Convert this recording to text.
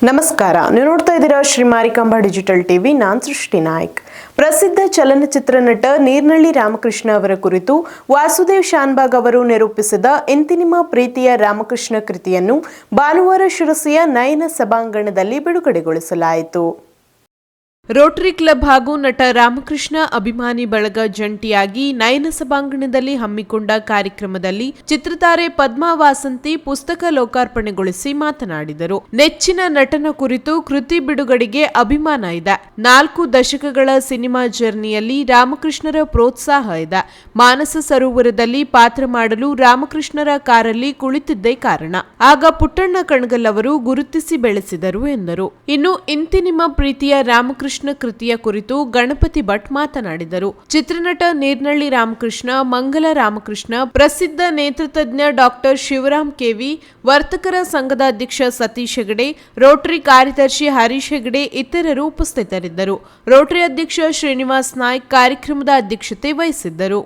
ನಮಸ್ಕಾರ, ನೀವು ನೋಡ್ತಾ ಇದ್ದೀರಾ ಶ್ರೀ ಮಾರಿಕಾಂಬಾ ಡಿಜಿಟಲ್ ಟಿವಿ. ನಾನು ಸೃಷ್ಟಿ ನಾಯ್ಕ್. ಪ್ರಸಿದ್ಧ ಚಲನಚಿತ್ರ ನಟ ನೀರ್ನಳ್ಳಿ ರಾಮಕೃಷ್ಣ ಅವರ ಕುರಿತು ವಾಸುದೇವ್ ಶಾನ್ಭಾಗ್ ಅವರು ನಿರೂಪಿಸಿದ ಇಂತಿನಿಮ ಪ್ರೀತಿಯ ರಾಮಕೃಷ್ಣ ಕೃತಿಯನ್ನು ಭಾನುವಾರ ಶಿರಸಿಯ ನಯನ ಸಭಾಂಗಣದಲ್ಲಿ ಬಿಡುಗಡೆಗೊಳಿಸಲಾಯಿತು. ರೋಟರಿ ಕ್ಲಬ್ ಹಾಗೂ ನಟ ರಾಮಕೃಷ್ಣ ಅಭಿಮಾನಿ ಬಳಗ ಜಂಟಿಯಾಗಿ ನಯನ ಸಭಾಂಗಣದಲ್ಲಿ ಹಮ್ಮಿಕೊಂಡ ಕಾರ್ಯಕ್ರಮದಲ್ಲಿ ಚಿತ್ರತಾರೆ ಪದ್ಮಾ ವಾಸಂತಿ ಪುಸ್ತಕ ಲೋಕಾರ್ಪಣೆಗೊಳಿಸಿ ಮಾತನಾಡಿದರು. ನೆಚ್ಚಿನ ನಟನ ಕುರಿತು ಕೃತಿ ಬಿಡುಗಡೆಗೆ ಅಭಿಮಾನ ಇದೆ. 4 ದಶಕಗಳ ಸಿನಿಮಾ ಜರ್ನಿಯಲ್ಲಿ ರಾಮಕೃಷ್ಣರ ಪ್ರೋತ್ಸಾಹ ಇದೆ. ಮಾನಸ ಸರೋವರದಲ್ಲಿ ಪಾತ್ರ ಮಾಡಲು ರಾಮಕೃಷ್ಣರ ಕಾರಲ್ಲಿ ಕುಳಿತಿದ್ದೇ ಕಾರಣ. ಆಗ ಪುಟ್ಟಣ್ಣ ಕಣಗಲ್ ಅವರು ಗುರುತಿಸಿ ಬೆಳೆಸಿದರು ಎಂದರು. ಇನ್ನು ಇಂತಿನಿಮ ಪ್ರೀತಿಯ ರಾಮಕೃಷ್ಣ ಕೃತಿಯ ಕುರಿತು ಗಣಪತಿ ಭಟ್ ಮಾತನಾಡಿದರು. ಚಿತ್ರನಟ ನೀರ್ನಳ್ಳಿ ರಾಮಕೃಷ್ಣ, ಮಂಗಲ ರಾಮಕೃಷ್ಣ, ಪ್ರಸಿದ್ಧ ನೇತೃತಜ್ಞ ಡಾಕ್ಟರ್ ಶಿವರಾಮ್ ಕೆವಿ, ವರ್ತಕರ ಸಂಘದ ಅಧ್ಯಕ್ಷ ಸತೀಶ್ ಹೆಗಡೆ, ರೋಟರಿ ಕಾರ್ಯದರ್ಶಿ ಹರೀಶ್ ಹೆಗಡೆ ಇತರರು ಉಪಸ್ಥಿತರಿದ್ದರು. ರೋಟರಿ ಅಧ್ಯಕ್ಷ ಶ್ರೀನಿವಾಸ್ ನಾಯ್ಕ್ ಕಾರ್ಯಕ್ರಮದ ಅಧ್ಯಕ್ಷತೆ ವಹಿಸಿದ್ದರು.